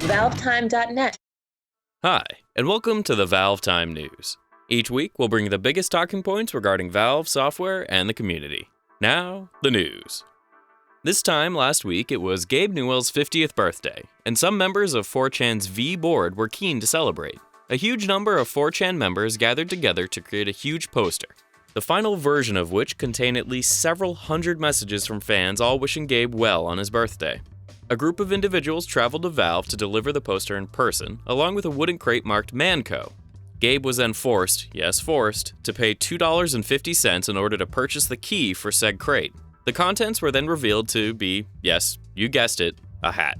ValveTime.net. Hi, and welcome to the ValveTime News. Each week, we'll bring you the biggest talking points regarding Valve software and the community. Now, the news. This time last week, it was Gabe Newell's 50th birthday, and some members of 4chan's V board were keen to celebrate. A huge number of 4chan members gathered together to create a huge poster, the final version of which contained at least several hundred messages from fans all wishing Gabe well on his birthday. A group of individuals traveled to Valve to deliver the poster in person, along with a wooden crate marked Mann Co. Gabe was then forced, yes forced, to pay $2.50 in order to purchase the key for said crate. The contents were then revealed to be, yes, you guessed it, a hat.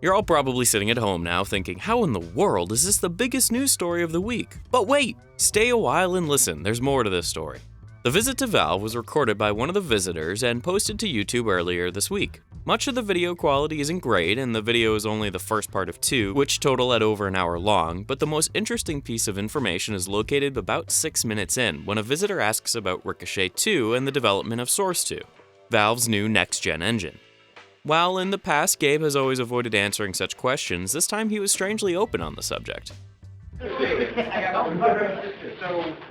You're all probably sitting at home now thinking, how in the world is this the biggest news story of the week? But wait, stay a while and listen, there's more to this story. The visit to Valve was recorded by one of the visitors and posted to YouTube earlier this week. Much of the video quality isn't great, and the video is only the first part of two, which total at over an hour long, but the most interesting piece of information is located about 6 minutes in, when a visitor asks about Ricochet 2 and the development of Source 2, Valve's new next-gen engine. While in the past Gabe has always avoided answering such questions, this time he was strangely open on the subject. So,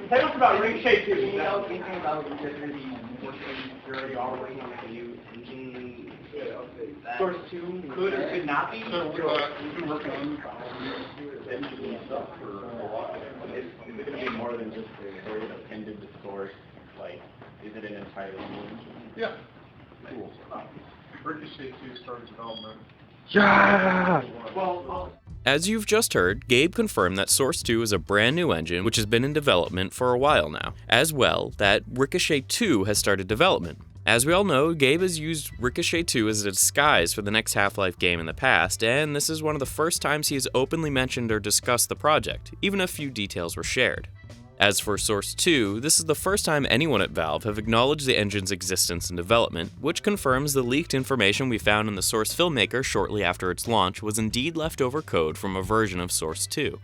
tell us about Ricochet 2. You know anything about the security all working on the new engine? Source 2 could or could not be? So, we've been working on engine stuff for a while. Is it going to be more than just a very appended to Source? Like, is it an entirely new engine? Yeah. Cool. Ricochet 2 started development. Yeah! Well, as you've just heard, Gabe confirmed that Source 2 is a brand new engine which has been in development for a while now, as well that Ricochet 2 has started development. As we all know, Gabe has used Ricochet 2 as a disguise for the next Half-Life game in the past, and this is one of the first times he has openly mentioned or discussed the project, even a few details were shared. As for Source 2, this is the first time anyone at Valve have acknowledged the engine's existence and development, which confirms the leaked information we found in the Source Filmmaker shortly after its launch was indeed leftover code from a version of Source 2.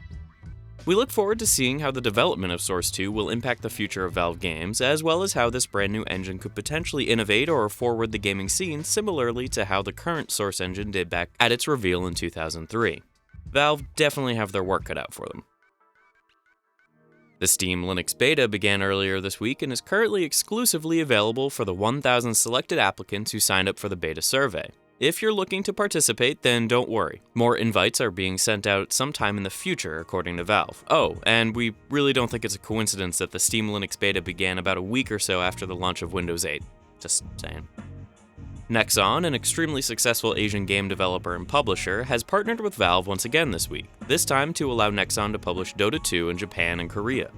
We look forward to seeing how the development of Source 2 will impact the future of Valve games, as well as how this brand new engine could potentially innovate or forward the gaming scene similarly to how the current Source engine did back at its reveal in 2003. Valve definitely have their work cut out for them. The Steam Linux beta began earlier this week and is currently exclusively available for the 1,000 selected applicants who signed up for the beta survey. If you're looking to participate, then don't worry. More invites are being sent out sometime in the future, according to Valve. Oh, and we really don't think it's a coincidence that the Steam Linux beta began about a week or so after the launch of Windows 8. Just saying. Nexon, an extremely successful Asian game developer and publisher, has partnered with Valve once again this week, this time to allow Nexon to publish Dota 2 in Japan and Korea.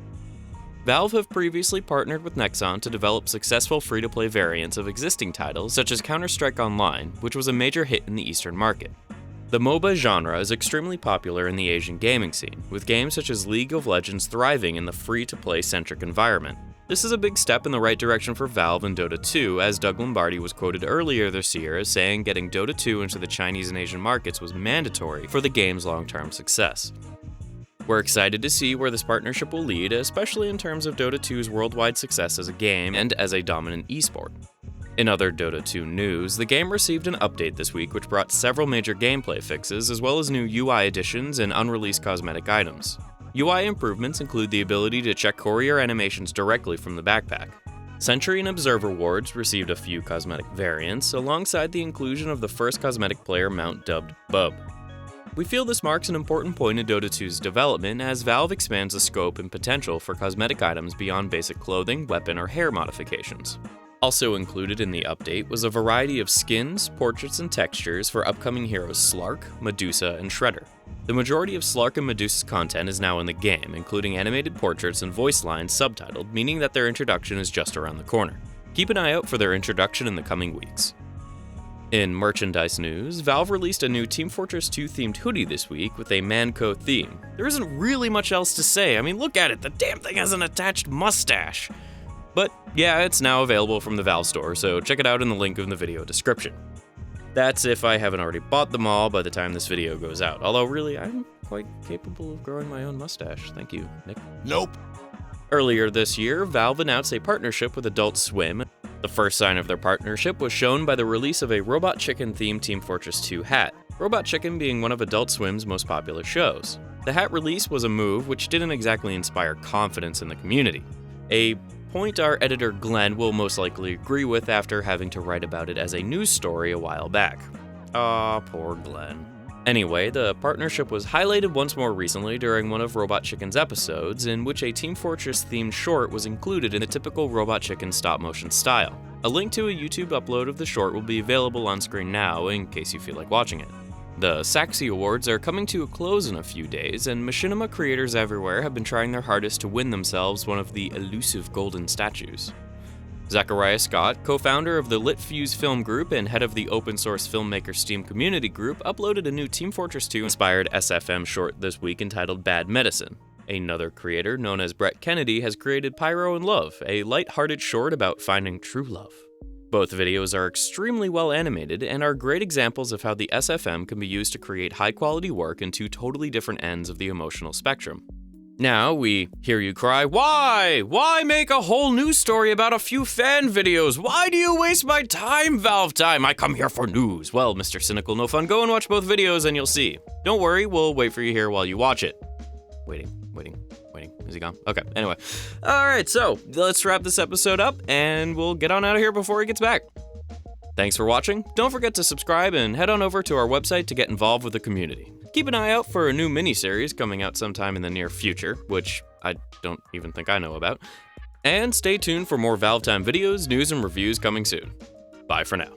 Valve have previously partnered with Nexon to develop successful free-to-play variants of existing titles such as Counter-Strike Online, which was a major hit in the Eastern market. The MOBA genre is extremely popular in the Asian gaming scene, with games such as League of Legends thriving in the free-to-play centric environment. This is a big step in the right direction for Valve and Dota 2, as Doug Lombardi was quoted earlier this year as saying getting Dota 2 into the Chinese and Asian markets was mandatory for the game's long-term success. We're excited to see where this partnership will lead, especially in terms of Dota 2's worldwide success as a game and as a dominant esport. In other Dota 2 news, the game received an update this week which brought several major gameplay fixes as well as new UI additions and unreleased cosmetic items. UI improvements include the ability to check courier animations directly from the backpack. Sentry and Observer wards received a few cosmetic variants, alongside the inclusion of the first cosmetic player mount dubbed Bub. We feel this marks an important point in Dota 2's development as Valve expands the scope and potential for cosmetic items beyond basic clothing, weapon, or hair modifications. Also included in the update was a variety of skins, portraits, and textures for upcoming heroes Slark, Medusa, and Shredder. The majority of Slark and Medusa's content is now in the game, including animated portraits and voice lines subtitled, meaning that their introduction is just around the corner. Keep an eye out for their introduction in the coming weeks. In merchandise news, Valve released a new Team Fortress 2 themed hoodie this week with a Mann Co theme. There isn't really much else to say, I mean look at it, the damn thing has an attached mustache! But yeah, it's now available from the Valve store, so check it out in the link in the video description. That's if I haven't already bought them all by the time this video goes out. Although really, I'm quite capable of growing my own mustache. Thank you, Nick. Nope. Earlier this year, Valve announced a partnership with Adult Swim. The first sign of their partnership was shown by the release of a Robot Chicken-themed Team Fortress 2 hat. Robot Chicken being one of Adult Swim's most popular shows. The hat release was a move which didn't exactly inspire confidence in the community. A point our editor Glenn will most likely agree with after having to write about it as a news story a while back. Aw, poor Glenn. Anyway, the partnership was highlighted once more recently during one of Robot Chicken's episodes, in which a Team Fortress-themed short was included in the typical Robot Chicken stop-motion style. A link to a YouTube upload of the short will be available on screen now in case you feel like watching it. The Saxxy Awards are coming to a close in a few days, and machinima creators everywhere have been trying their hardest to win themselves one of the elusive golden statues. Zachariah Scott, co-founder of the Lit Fuse Film Group and head of the open-source filmmaker Steam community group, uploaded a new Team Fortress 2-inspired SFM short this week entitled Bad Medicine. Another creator, known as Brett Kennedy, has created Pyro and Love, a light-hearted short about finding true love. Both videos are extremely well animated and are great examples of how the SFM can be used to create high-quality work in two totally different ends of the emotional spectrum. Now we hear you cry, "Why? Why make a whole news story about a few fan videos? Why do you waste my time, ValveTime? I come here for news." Well, Mr. Cynical No Fun, go and watch both videos and you'll see. Don't worry, we'll wait for you here while you watch it. Waiting. Is he gone? Okay, anyway. Alright, so let's wrap this episode up and we'll get on out of here before he gets back. Thanks for watching. Don't forget to subscribe and head on over to our website to get involved with the community. Keep an eye out for a new mini-series coming out sometime in the near future, which I don't even think I know about. And stay tuned for more ValveTime videos, news, and reviews coming soon. Bye for now.